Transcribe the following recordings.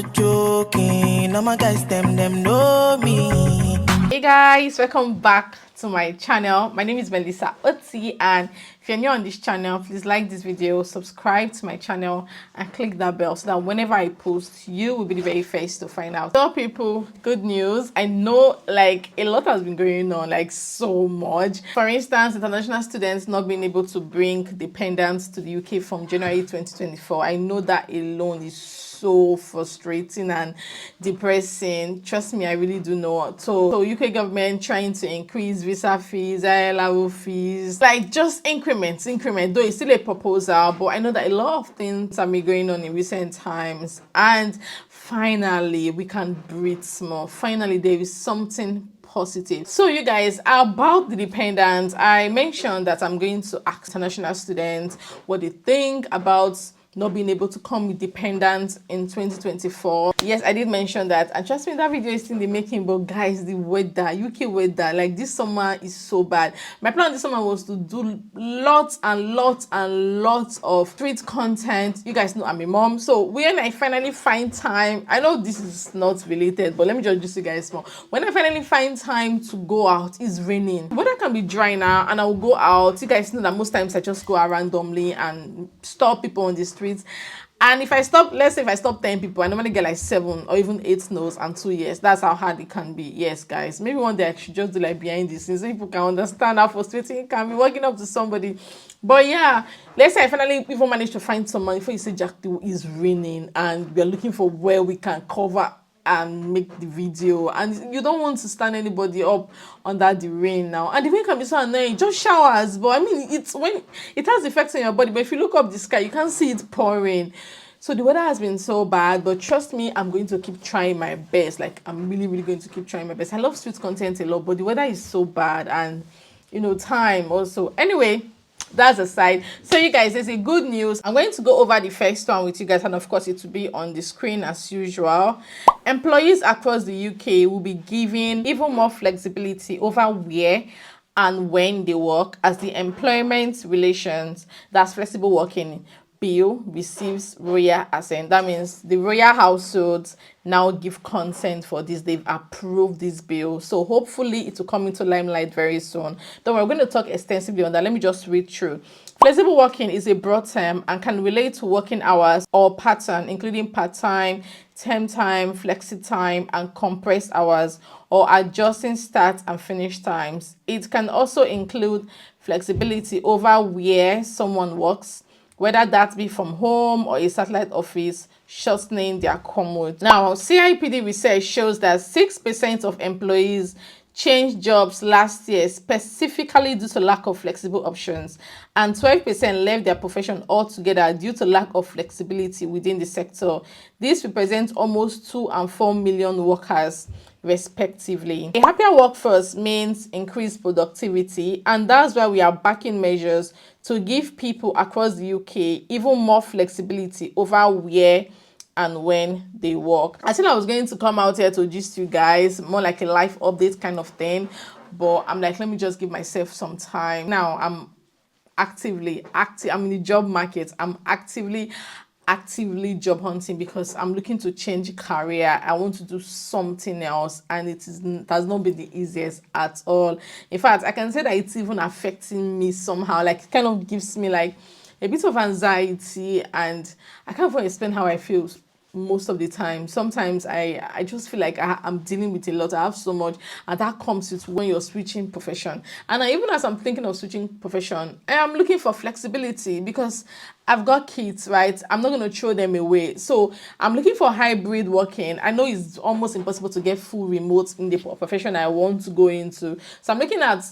not joking. All my guys, them know me. Hey guys, welcome back to my channel. My name is Melissa Oti, and if you're new on this channel, please like this video, subscribe to my channel, and click that bell so that whenever I post, you will be the very first to find out. So people, good news. I know like a lot has been going on, like so much. For instance, international students not being able to bring dependents to the UK from January 2024. I know that alone is so frustrating and depressing. Trust me, I really do know. So UK government trying to increase visa fees, ILO fees, like just increments, though it's still a proposal, but I know that a lot of things have been going on in recent times, and finally we can breathe small. Finally there is something positive. So you guys, about the dependents, I mentioned that I'm going to ask international students what they think about not being able to come with dependents in 2024. Yes, I did mention that, and trust me, that video is in the making. But guys, the weather, UK weather, like this summer is so bad. My plan this summer was to do lots of street content. You guys know I'm a mom, so when I finally find time, I know this is not related, but let me just you guys more. When I finally find time to go out, it's raining. Weather can be dry now, and I will go out. You guys know that most times I just go out randomly and stop people on the streets. And if I stop, let's say if I stop 10 people, I normally get like 7 or even 8 no's and 2 yes. That's how hard it can be. Yes, guys. Maybe one day I should just do like behind the scenes so people can understand how frustrating it can be walking up to somebody. But yeah, let's say I finally even managed to find someone before you say Jack, it's raining and we're looking for where we can cover and make the video, and you don't want to stand anybody up under the rain now, and the rain can be so annoying. Just showers, but I mean, it's when it has effects on your body, but if you look up the sky you can't see it pouring. So the weather has been so bad, but trust me, I'm going to keep trying my best. Like, I'm really going to keep trying my best. I love street content a lot, but the weather is so bad, and you know, time also. Anyway, that's aside. So you guys, there's a good news. I'm going to go over the first one with you guys, and of course it will be on the screen as usual. Employees across the UK will be given even more flexibility over where and when they work, as the employment relations, that's flexible working bill, receives royal assent. That means the royal households now give consent for this. They've approved this bill, so hopefully it will come into limelight very soon. Then we're going to talk extensively on that. Let me just read through. Flexible working is a broad term and can relate to working hours or pattern, including part-time, term time, flexi time, and compressed hours, or adjusting start and finish times. It can also include flexibility over where someone works, whether that be from home or a satellite office, shortening their commute. Now, CIPD research shows that 6% of employees changed jobs last year specifically due to lack of flexible options, and 12% left their profession altogether due to lack of flexibility within the sector. This represents almost 2 and 4 million workers respectively. A happier workforce means increased productivity, and that's why we are backing measures to give people across the UK even more flexibility over where and when they work. I said I was going to come out here to gist you guys, more like a life update kind of thing, but I'm like, let me just give myself some time. Now I'm I'm in the job market. I'm actively job hunting because I'm looking to change career. I want to do something else, and it has not been the easiest at all. In fact, I can say that it's even affecting me somehow. Like, it kind of gives me like a bit of anxiety, and I can't even explain how I feel most of the time. Sometimes I just feel like I'm dealing with a lot. I have so much, and that comes with when you're switching profession. And even as I'm thinking of switching profession, I am looking for flexibility because I've got kids, right? I'm not going to throw them away. So I'm looking for hybrid working. I know it's almost impossible to get full remote in the profession I want to go into. So I'm looking at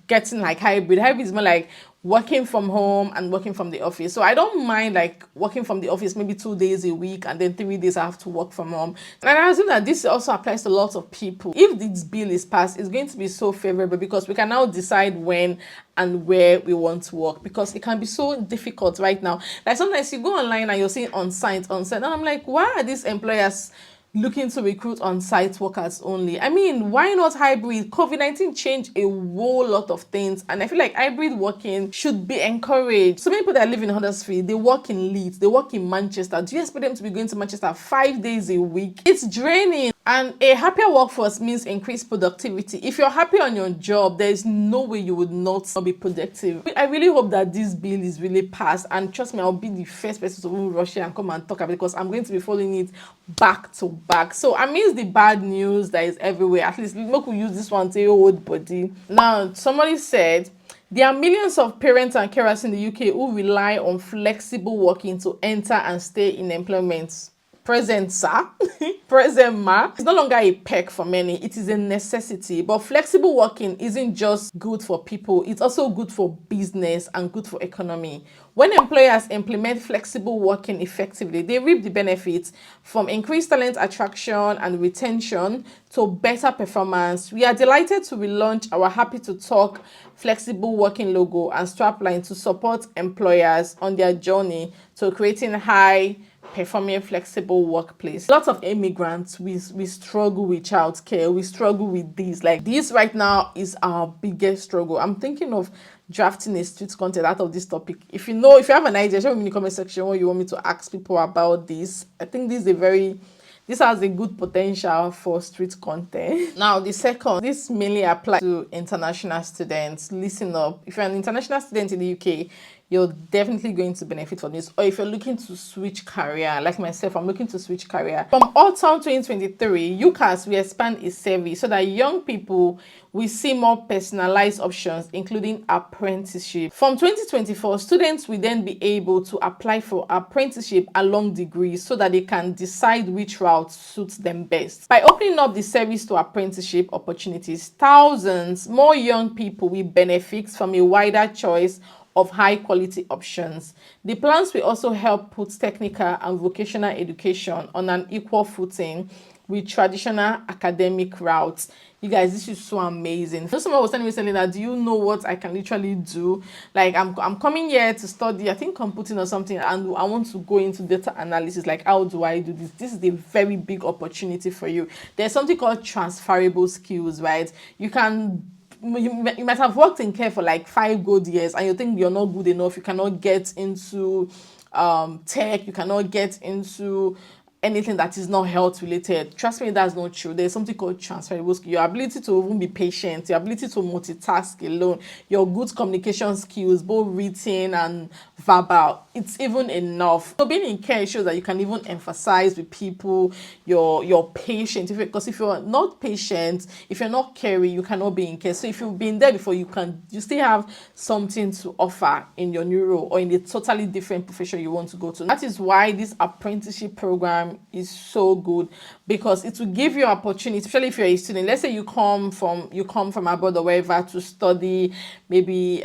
getting like hybrid. Hybrid is more like working from home and working from the office. So I don't mind like working from the office maybe 2 days a week, and then 3 days I have to work from home. And I assume that this also applies to lots of people. If this bill is passed, it's going to be so favorable because we can now decide when and where we want to work, because it can be so difficult right now. Like sometimes you go online and you're seeing on site, and I'm like, why are these employers looking to recruit on-site workers only. I mean, why not hybrid? COVID-19 changed a whole lot of things, and I feel like hybrid working should be encouraged. So many people that live in Huddersfield, they work in Leeds, they work in Manchester. Do you expect them to be going to Manchester 5 days a week? It's draining. And a happier workforce means increased productivity. If you're happy on your job, there is no way you would not be productive. I really hope that this bill is really passed, and trust me, I'll be the first person to even rush here and come and talk about it, because I'm going to be following it back to back. So amidst the bad news that is everywhere, at least we use this one to hold body. Now, somebody said there are millions of parents and carers in the UK who rely on flexible working to enter and stay in employment. Present, sir. Present, ma. It's no longer a perk for many. It is a necessity. But flexible working isn't just good for people. It's also good for business and good for economy. When employers implement flexible working effectively, they reap the benefits from increased talent attraction and retention to better performance. We are delighted to relaunch our Happy to Talk flexible working logo and strapline to support employers on their journey to creating high performing flexible workplace. Lots of immigrants, we struggle with childcare, we struggle with this. Like, this right now is our biggest struggle. I'm thinking of drafting a street content out of this topic. If you have an idea, share with me in the comment section what you want me to ask people about this. I think this has a good potential for street content. Now, the second, this mainly applies to international students. Listen up. If you're an international student in the UK, you're definitely going to benefit from this. Or if you're looking to switch career, like myself, I'm looking to switch career. From autumn 2023, UCAS will expand its service so that young people will see more personalized options, including apprenticeship. From 2024, students will then be able to apply for apprenticeship along degrees so that they can decide which route suits them best. By opening up the service to apprenticeship opportunities, thousands more young people will benefit from a wider choice of high quality options. The plans will also help put technical and vocational education on an equal footing with traditional academic routes. You guys, this is so amazing. Someone was telling me that, do you know what I can literally do? Like, I'm coming here to study, I think, computing or something, and I want to go into data analysis. Like, how do I do this? This is a very big opportunity for you. There's something called transferable skills, right? You might have worked in care for like 5 good years, and you think you're not good enough. You cannot get into tech. You cannot get into anything that is not health related. Trust me, that's not true. There's something called transferable skill. Your ability to even be patient, your ability to multitask alone, your good communication skills, both written and verbal, it's even enough. So being in care shows that you can even emphasize with people, you're patient. Because if you're not patient, if you're not caring, you cannot be in care. So if you've been there before, you still have something to offer in your new role or in a totally different profession you want to go to. That is why this apprenticeship program is so good, because it will give you opportunity, especially if you're a student. Let's say you come from abroad or wherever to study maybe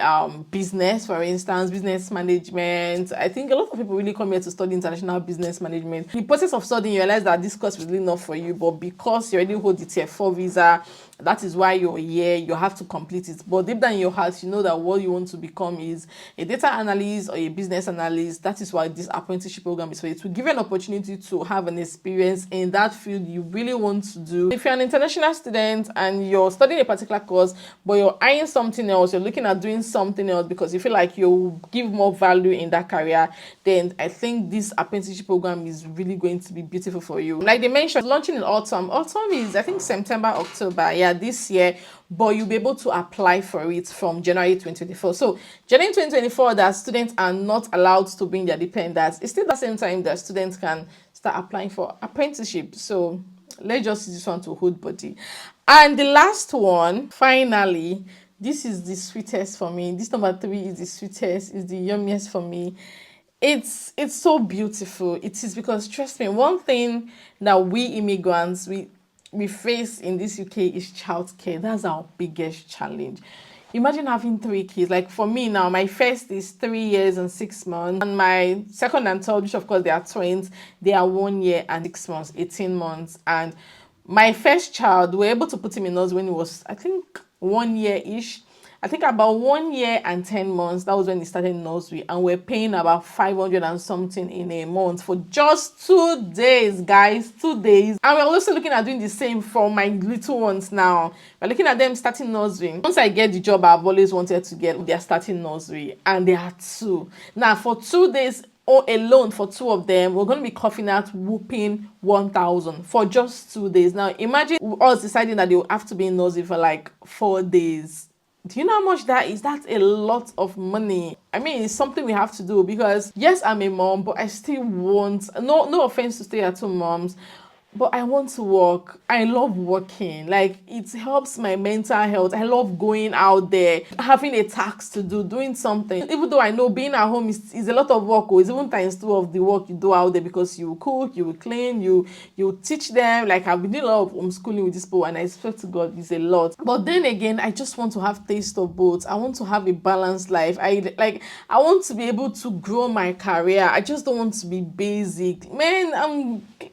business, for instance, business management. I think a lot of people really come here to study international business management. In the process of studying, you realize that this course is really not for you, but because you already hold the tier 4 visa, that is why you're here, you have to complete it. But deep down in your heart, you know that what you want to become is a data analyst or a business analyst. That is why this apprenticeship program is for you, to give you an opportunity to have an experience in that field you really want to do. If you're an international student and you're studying a particular course, but you're eyeing something else, you're looking at doing something else because you feel like you'll give more value in that career, then I think this apprenticeship program is really going to be beautiful for you. Like they mentioned, launching in autumn. Autumn is, I think, September, October, this year, but you'll be able to apply for it from January 2024. So January 2024, that students are not allowed to bring their dependents. It's still the same time that students can start applying for apprenticeship. So let's just use this one to hold body. And the last one, finally, this is the sweetest for me. This number 3 is the sweetest, is the yummiest for me. It's so beautiful. It is, because trust me, one thing that we immigrants, we face in this UK is childcare. That's our biggest challenge. Imagine having 3 kids. Like for me now, my first is 3 years and 6 months, and my second and third, which of course they are twins, they are 1 year and 6 months, 18 months. And my first child, we were able to put him in nursery when he was, I think, 1 year-ish. I think about 1 year and 10 months. That was when he started nursery, and we're paying about 500 and something in a month for just 2 days, guys. 2 days. And we're also looking at doing the same for my little ones now. We're looking at them starting nursery. Once I get the job I've always wanted to get, they're starting nursery, and they are 2 now. For 2 days or alone, for 2 of them, we're going to be coughing out whooping 1,000 for just 2 days. Now imagine us deciding that they will have to be in nursery for like 4 days. Do you know how much that is? That's a lot of money. I mean, it's something we have to do, because yes, I'm a mom, but I still want, no offense to stay-at-home moms, but I want to work. I love working. Like, it helps my mental health. I love going out there, having a task to do, doing something. Even though I know being at home is a lot of work, or it's even times 2 of the work you do out there, because you will cook, you will clean, you teach them. Like, I've been doing a lot of homeschooling with this people, and I swear to God, it's a lot. But then again, I just want to have taste of both. I want to have a balanced life. I want to be able to grow my career. I just don't want to be basic. Man,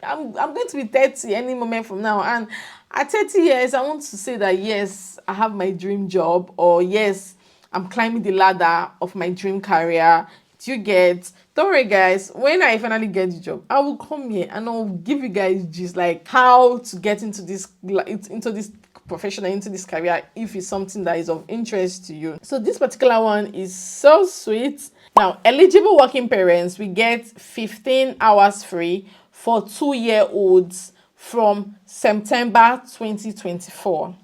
I'm going to be 30 any moment from now, and at 30 years I want to say that yes, I have my dream job, or yes, I'm climbing the ladder of my dream career. Do you get? Don't worry, guys, when I finally get the job, I will come here and I'll give you guys just like how to get into this profession and into this career, if it's something that is of interest to you. So this particular one is so sweet. Now, eligible working parents, we get 15 hours free for 2-year-olds from September 2024.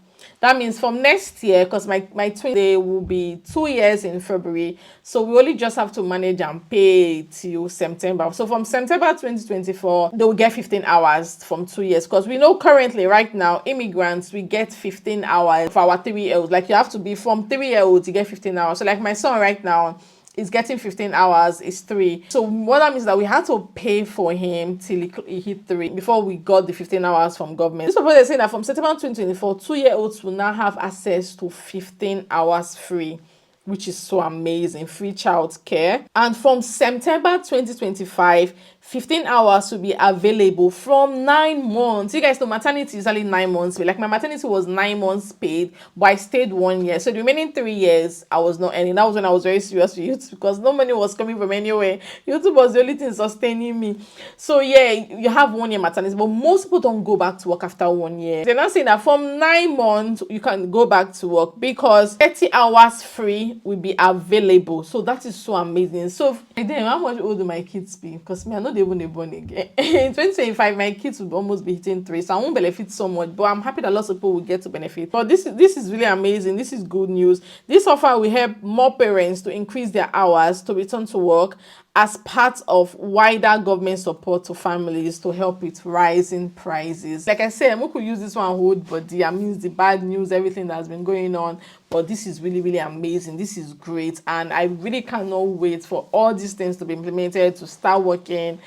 That means from next year, because my twin, they will be 2 years in February, so we only just have to manage and pay till September. So from September 2024, they will get 15 hours from 2 years, because we know currently right now, immigrants, we get 15 hours for our 3-year-olds. Like, you have to be from 3-year-olds, you get 15 hours. So like my son right now is getting 15 hours, is 3. So what that means is that we had to pay for him till he hit 3 before we got the 15 hours from government. This purpose is saying that from September 2024, 2-year-olds will now have access to 15 hours free, which is so amazing. Free child care. And from September 2025, 15 hours will be available from 9 months. You guys know maternity is only 9 months. Like, my maternity was 9 months paid, but I stayed 1 year. So the remaining 3 years, I was not earning. That was when I was very serious with YouTube, because no money was coming from anywhere. YouTube was the only thing sustaining me. So yeah, you have 1 year maternity, but most people don't go back to work after 1 year. They're not saying that from 9 months, you can go back to work, because 30 hours free will be available. So that is so amazing. So then, how much old do my kids be? Because me, I know they won't be born again. In 2025, my kids will almost be hitting 3, so I won't benefit so much, but I'm happy that lots of people will get to benefit. But this is really amazing. This is good news. This offer will help more parents to increase their hours to return to work, as part of wider government support to families to help with rising prices. Like I said, we could use this one hold body. I mean, the bad news, everything that's been going on, but this is really, really amazing. This is great, and I really cannot wait for all these things to be implemented, to start working.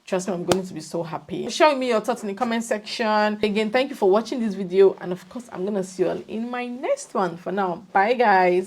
Trust me, I'm going to be so happy. Share me your thoughts in the comment section. Again, thank you for watching this video, and of course, I'm gonna see you all in my next one. For now, bye guys.